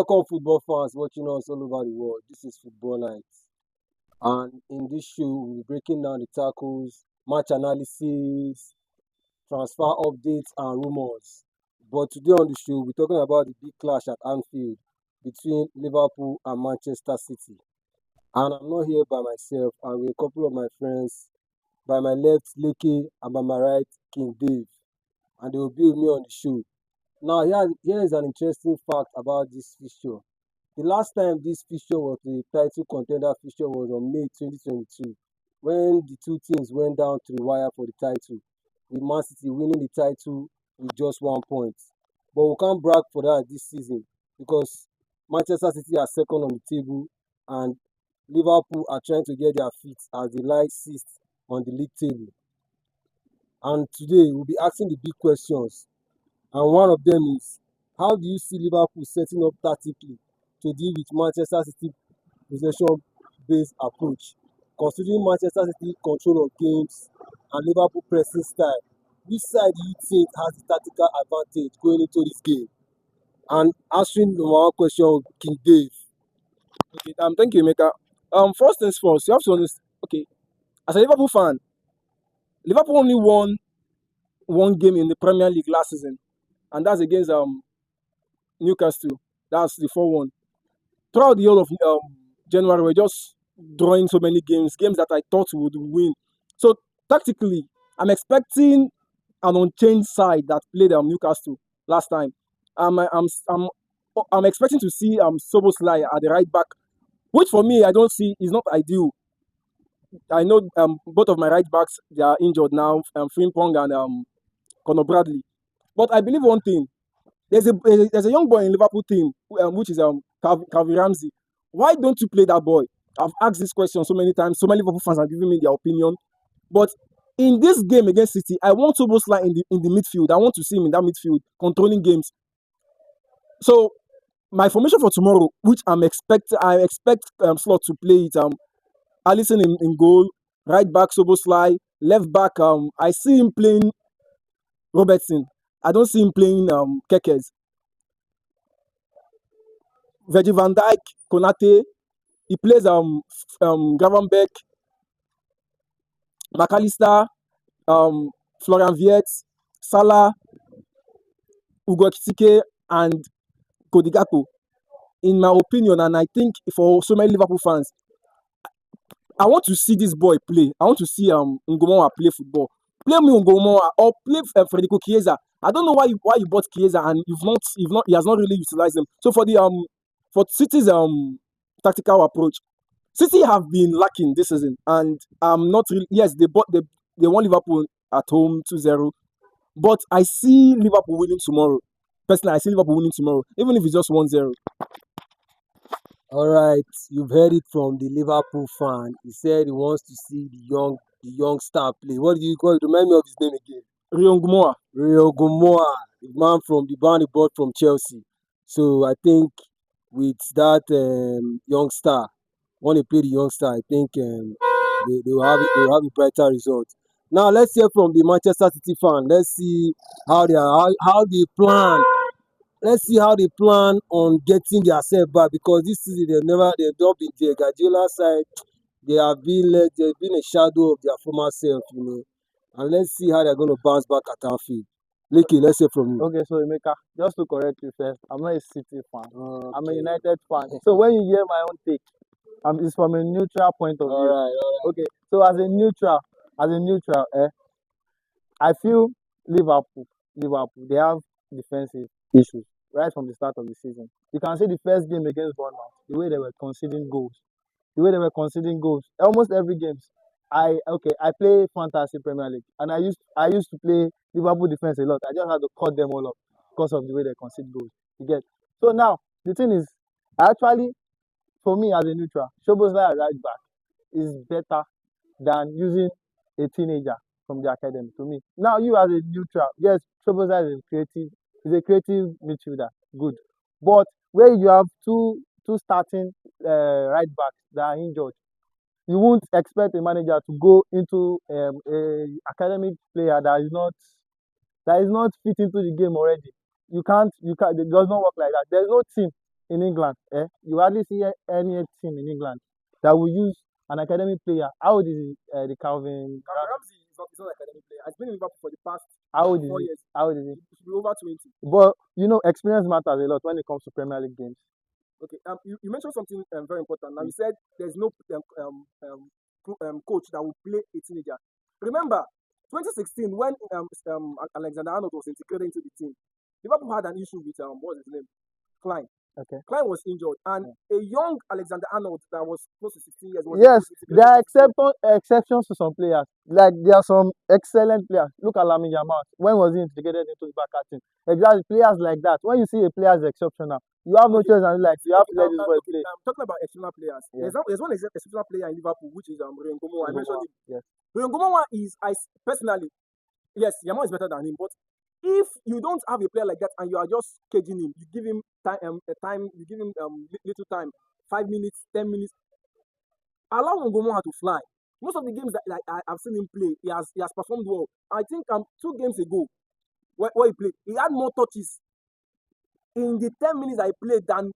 Welcome, football fans watching us all over the world. This is Football Night, and in this show, we'll be breaking down the tackles, match analysis, transfer updates, and rumors. But today on the show, we're talking about the big clash at Anfield between Liverpool and Manchester City. And I'm not here by myself, I'm with a couple of my friends. By my left, Leke, and by my right, King Dave. And they will be with me on the show. Now, here is an interesting fact about this fixture. The last time this fixture was the title contender fixture was on May 2022, when the two teams went down to the wire for the title, with Man City winning the title with just 1 point. But we can't brag for that this season because Manchester City are second on the table and Liverpool are trying to get their feet as they lie sixth on the league table. And today we'll be asking the big questions. And one of them is, how do you see Liverpool setting up tactically to deal with Manchester City possession-based approach? Considering Manchester City control of games and Liverpool pressing style, which side do you think has the tactical advantage going into this game? And answering the one question, King Dave. Okay, thank you, Emeka. First things first, you have to understand. Okay, as a Liverpool fan, Liverpool only won one game in the Premier League last season, and that's against Newcastle. That's the 4-1. Throughout the whole of January, we're just drawing so many games that I thought we would win. So tactically, I'm expecting an unchanged side that played Newcastle last time. I'm expecting to see Soboslai at the right back, which for me I don't see is not ideal. I know both of my right backs, they are injured now, Frimpong and Conor Bradley. But I believe one thing: there's a young boy in Liverpool team, which is Calvin Ramsey. Why don't you play that boy? I've asked this question so many times. So many Liverpool fans have given me their opinion. But in this game against City, I want Soboslai in the midfield. I want to see him in that midfield, controlling games. So my formation for tomorrow, which I expect Slot to play it. Alisson in goal, right back Soboslai, left back. I see him playing Robertson. I don't see him playing Kekes. Virgil van Dijk, Konate. He plays Gravenberch, McAllister, Florian Wirtz, Salah, Ugo Ekitike, and Cody Gakpo. In my opinion, and I think for so many Liverpool fans, I want to see this boy play. I want to see Ngomoa play football. Play me Ngomoa or play Federico Chiesa. I don't know why you bought Chiesa and he has not really utilized him. So for City's tactical approach, City have been lacking this season, and not really. Yes, they won Liverpool at home 2-0, but I see Liverpool winning tomorrow. Personally, I see Liverpool winning tomorrow, even if it's just 1-0. All right, you've heard it from the Liverpool fan. He said he wants to see the young star play. What do you call it? Remind me of his name again. Rio Ngomoa. Rio Gomoa, the man from the man he bought from Chelsea. So I think with that young star, when they play the young star, I think they will have a brighter result. Now let's hear from the Manchester City fan. Let's see how they plan. Let's see how they plan on getting themselves back because this season they've not been there. Guardiola side, they've been a shadow of their former self, And let's see how they're going to bounce back at Anfield. Leke, let's hear from you. Okay, so Emeka, just to correct you first, I'm not a City fan. I'm a Okay. United fan. So when you hear my own take, it's from a neutral point of All view. right. Okay, so as a neutral, I feel Liverpool, they have defensive issues right from the start of the season. You can see the first game against Bournemouth, the way they were conceding goals. Almost every game. I play fantasy Premier League, and I used to play Liverpool defense a lot. I just had to cut them all up because of the way they concede goals. You get. So now the thing is, actually, for me as a neutral, Szoboszlai at right back is better than using a teenager from the academy. To me, now you as a neutral, yes, Szoboszlai is a creative midfielder, good, but where you have two starting right backs that are injured, you won't expect a manager to go into a academic player that is not fit into the game already. It does not work like that. There's no team in England, you hardly see any team in England that will use an academy player. How old is the Calvin? Calvin Ramsey is not an academy player. He's been in Liverpool for the past How old is 4 years. How old is he? He should be over 20. But experience matters a lot when it comes to Premier League games. Okay. You mentioned something very important. Now you said there's no coach that will play a teenager. Remember, 2016 when Alexander Arnold was integrated into the team, Liverpool had an issue with what's his name, Klein. Okay. Klein was injured, and a young Alexander Arnold that was close to 16 years was Yes, there are integrated. exceptions to some players. Like there are some excellent players. Look at Lamine Yamal. When was he integrated into the Barca team? Exactly, players like that. When you see a player is exceptional, you have no Okay. choice and you have to let this boy play. Talking about exceptional players, Yeah. there's one exceptional player in Liverpool, which is Rengomo. I mentioned him. Yes. Rengomo is, personally, yes, Yamal is better than him, but if you don't have a player like that and you are just caging him, you give him time, you give him little time, 5 minutes, 10 minutes, allow Rengomo to fly. Most of the games that I've seen him play, he has performed well. I think 2 games ago, where he played, he had more touches in the 10 minutes I played than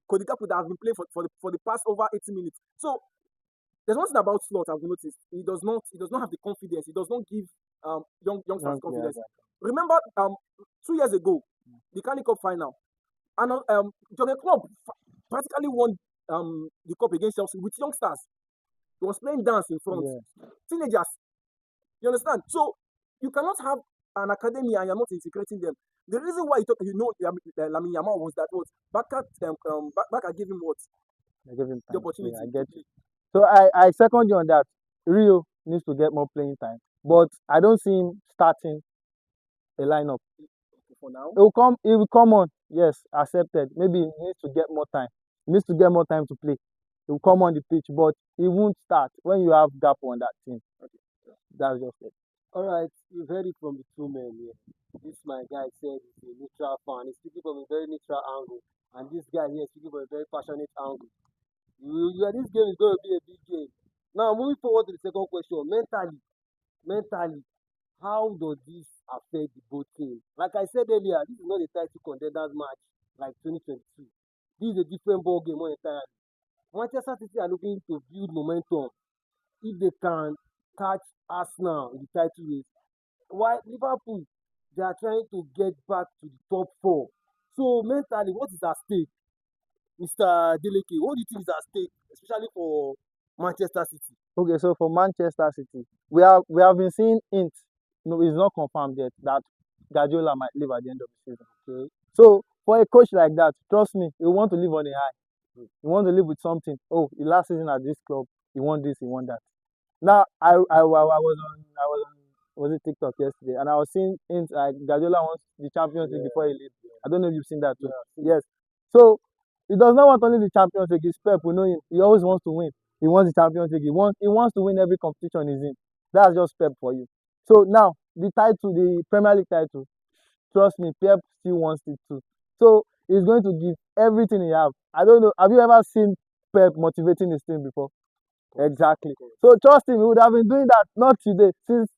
Cody Gakpo that have been playing for the past over 80 minutes. So there's one thing about Slot I've noticed. He does not have the confidence. He does not give youngsters confidence. Remember 2 years ago, the Carling Cup final, and Jurgen Klopp practically won the cup against Chelsea with youngsters. He was playing dance in front, teenagers. You understand? So you cannot have an academy and you're not integrating them. The reason why Lamine Yamal was that Barca gave him what? I give him The time. opportunity. Yeah, I get you. So I second you on that. Rio needs to get more playing time, but I don't see him starting a lineup. For now, He will come on. Yes, accepted. Maybe he needs to get more time. He needs to get more time to play. He will come on the pitch, but he won't start when you have gap on that team. Okay. That's just it. All right, you've heard it from the 2 men here. This my guy said he's a neutral fan. He's speaking from a very neutral angle, and this guy here is speaking from a very passionate angle. This game is going to be a big game. Now, moving forward to the second question, mentally, how does this affect the both teams? Like I said earlier, this is not a title contenders match like 2022. This is a different ball game entirely. Manchester City are looking to build momentum if they can catch Arsenal in the title race. While Liverpool, they are trying to get back to the top 4. So mentally, what is at stake, Mr. Deleke? What do you think is at stake, especially for Manchester City? Okay, so for Manchester City, we have been seeing hints. It's not confirmed yet that Guardiola might leave at the end of the season. Okay. So for a coach like that, trust me, he want to live on a high. He want to live with something. Oh, the last season at this club, he won this, he won that. Now was it TikTok yesterday, and I was seeing hints like Guardiola wants the Champions League before he leaves. I don't know if you've seen that too. Yes. So he does not want only the Champions League. He's Pep, we know him. He always wants to win. He wants the Champions League. He wants to win every competition he's in. That's just Pep for you. So now the Premier League title, trust me, Pep still wants it too. So he's going to give everything he has. I don't know. Have you ever seen Pep motivating his team before? Exactly. So trust him, he would have been doing that not today, since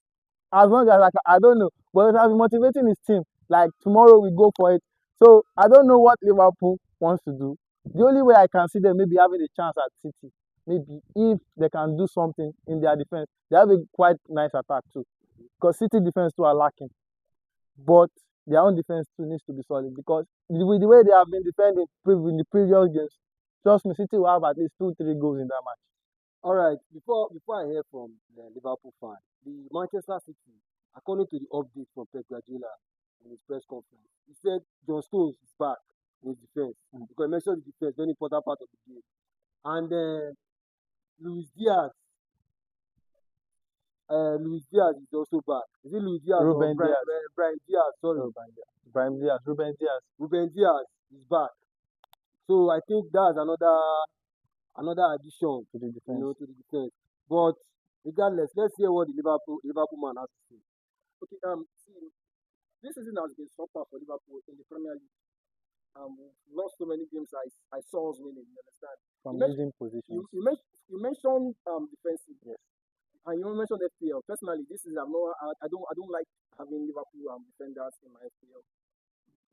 as long as I don't know, but he would have been motivating his team. Like tomorrow we go for it. So I don't know what Liverpool wants to do. The only way I can see them maybe having a chance at City, maybe if they can do something in their defense. They have a quite nice attack too, because City defense too are lacking. But their own defense too needs to be solid, because with the way they have been defending in the previous games, trust me, City will have at least 2-3 goals in that match. All right, before I hear from the Liverpool fan, the Manchester City, according to the update from Pep Guardiola in his press conference, he said John Stones is back in his defense, because he mentioned the defense, very important part of the game. And Luis Diaz, Luis Diaz is also back. Is it Luis Diaz Ruben or Brian Diaz. Brian Diaz? Sorry, Ruben Diaz. Ruben Diaz is back. So I think that's another addition To the defense. to the defense. But regardless, let's hear what the Liverpool man has to say. Okay, see, this season has been so far for Liverpool in the Premier League. We've lost so many games I saw us winning. You understand? From You losing positions. You mentioned defensive. Yes. And you mentioned FPL. Personally, this is I don't like having Liverpool defenders in my FPL.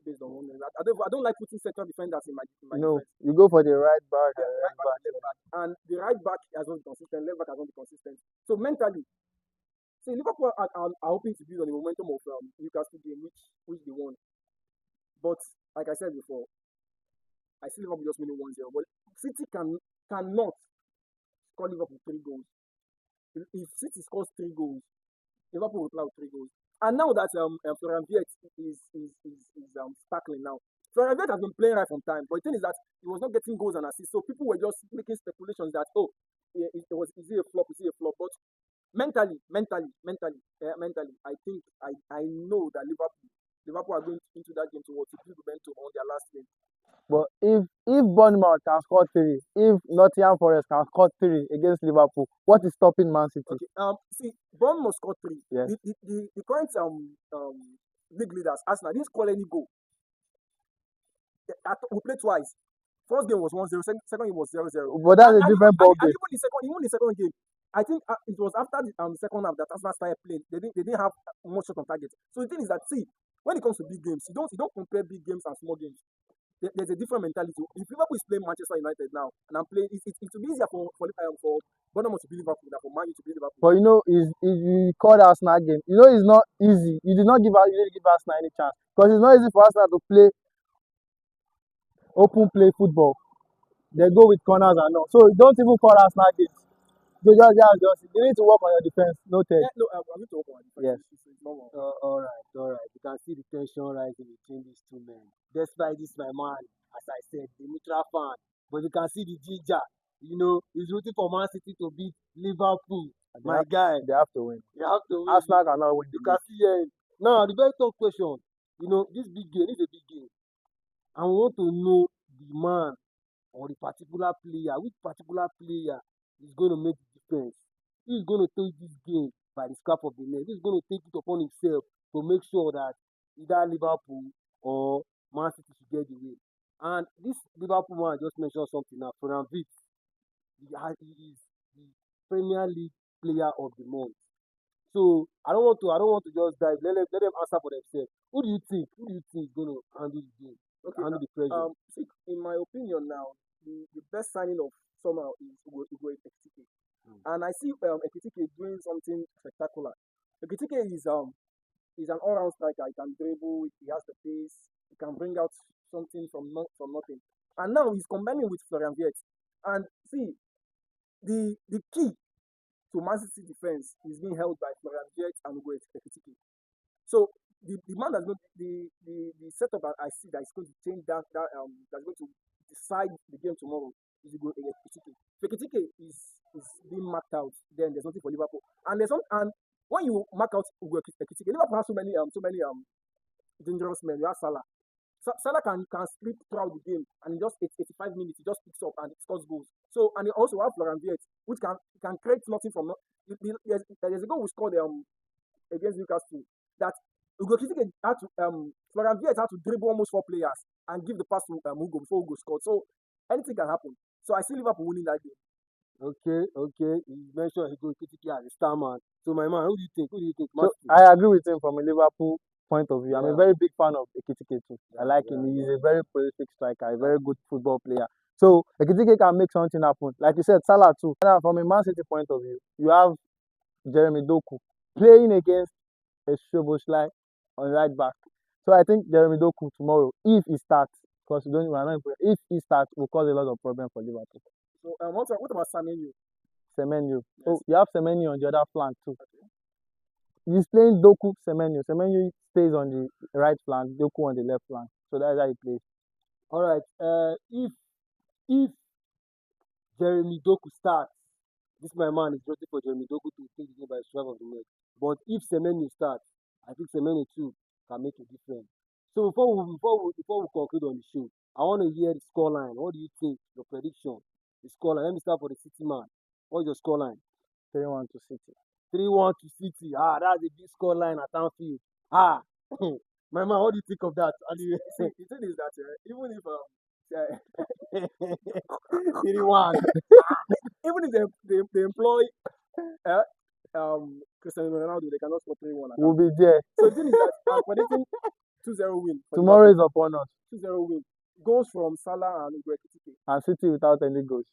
based on one. I don't like putting central defenders in my No, defense. you go for the right back and Right left back back. and left back, and the right back has not been consistent. Left back has not been consistent. So mentally, see, Liverpool are hoping to build on the momentum of Newcastle game, which they won. But like I said before, I see Liverpool just winning 1-0. But City cannot score Liverpool 3 goals. If City scores 3 goals, Liverpool will play with 3 goals. And now that Florian Wirtz is tackling now. Florian Wirtz has been playing right from time, but the thing is that he was not getting goals and assists. So people were just making speculations that is he a flop? Is he a flop? But mentally, I think I know that Liverpool are going into that game to build momentum on their last game. But if Bournemouth can score 3, if Nottingham Forest can score 3 against Liverpool, what is stopping Man City? Okay. See, Bournemouth scored 3. Yes. The current league leaders, Arsenal, didn't score any goal. We played twice. First game was 1-0. Second game was 0-0. But that's a different ball game. Even the second game, I think it was after the second half that Arsenal started playing. They didn't have much shot on target. So the thing is that, see, when it comes to big games, you don't compare big games and small games. There's a different mentality. If Liverpool is playing Manchester United now, and I'm playing, it will be easier for Bournemouth to beat Liverpool than for Man U to beat Liverpool. But if you call the Arsenal game, it's not easy. You didn't give Arsenal any chance because it's not easy for Arsenal to play open play football. They go with corners and all. So don't even call Arsenal games. They just you need to work on your defense. Noted. Yeah, no, I need to work on my defense. Yes. It's normal. All right. You can see the tension rising between these two men. Despite this, my man, as I said, the neutral fan, but you can see the ginger. He's rooting for Man City to beat Liverpool. My guy, They have to win. you have to win. Arsenal cannot win. You can see here. Now, the very top question. This big game is a big game. And we want to know the man or the particular player, which particular player is going to make the difference. Who is going to take this game by the scruff of the neck? Who is going to take it upon himself to make sure that either Liverpool or Man City should get the win? And this Liverpool man just mentioned something now. Florian Wirtz, he is the Premier League player of the month. So I don't want to just dive. Let them answer for themselves. Who do you think is going to handle the game? Okay. Handle the pressure? See, in my opinion now, the best signing of summer is Ugo Ekitike. And I see Ekitike doing something spectacular. Ekitike is an all-round striker. He can dribble. He has the pace. He can bring out something from nothing. And now he's combining with Florian Wirtz. And see, the key to Man City defense is being held by Florian Wirtz and Ugo Ekitike. So the man that's going the setup that I see that is going to change that's going to decide the game tomorrow is Ugo Ekitike. Ekitike is being marked out. Then there's nothing for Liverpool. And when you mark out Ugo Ekitike, Liverpool has so many dangerous men. You have Salah. Salah can sleep throughout the game, and just 85 minutes he just picks up and scores goals. So and you also have Florian Wirtz, which can create nothing from. There's a goal we scored against Newcastle that Ugo Ekitike had to Florian Wirtz had to dribble almost 4 players and give the pass to Ugo before Ugo scored. So anything can happen. So I see Liverpool winning that game. Okay. You mentioned Ugo Ekitike as a star man. So my man, who do you think? So I agree with him from a Liverpool point of view. I'm Yeah. a very big fan of Ekitike too. I like him. He's a very prolific striker, a very good football player. So Ekitike can make something happen. Like you said, Salah too. Now, from a Man City point of view, you have Jeremy Doku playing against a Szoboszlai on right back. So I think Jeremy Doku tomorrow, if he starts, because we are not important, if he starts, will cause a lot of problem for Liverpool. So what about Semenyo? Semenyo. Yes. Oh, you have Semenyo on the other flank too. He's playing Doku, Semenyo. Semenyo stays on the right flank, Doku on the left flank. So that's how he plays. All right. If Jeremy Doku starts, this my man is waiting for Jeremy Doku to take the game by the scruff of the neck. But if Semenyo starts, I think Semenyo too can make a difference. So before we conclude on the show, I want to hear the scoreline. What do you think? Your prediction? The scoreline. Let me start for the City man. What's your scoreline? 3-1 to City. 3-1 to City. That's a big scoreline at Anfield. My man, what do you think of that? And The thing is that even if 3-1. even if they employ Cristiano Ronaldo, they cannot score 3-1. We'll be there. So the thing is that I'm predicting 2-0 win for Tomorrow Liverpool. is upon us. 2-0 win. Goals from Salah and Ekitike. And City without any goals.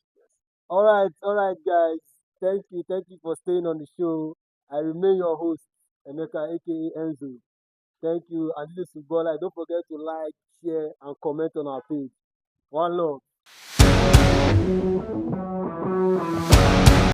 All right, guys. Thank you for staying on the show. I remain your host, Emeka, aka Enzo. Thank you. And this is Football Live. Don't forget to like, share, and comment on our page. One love.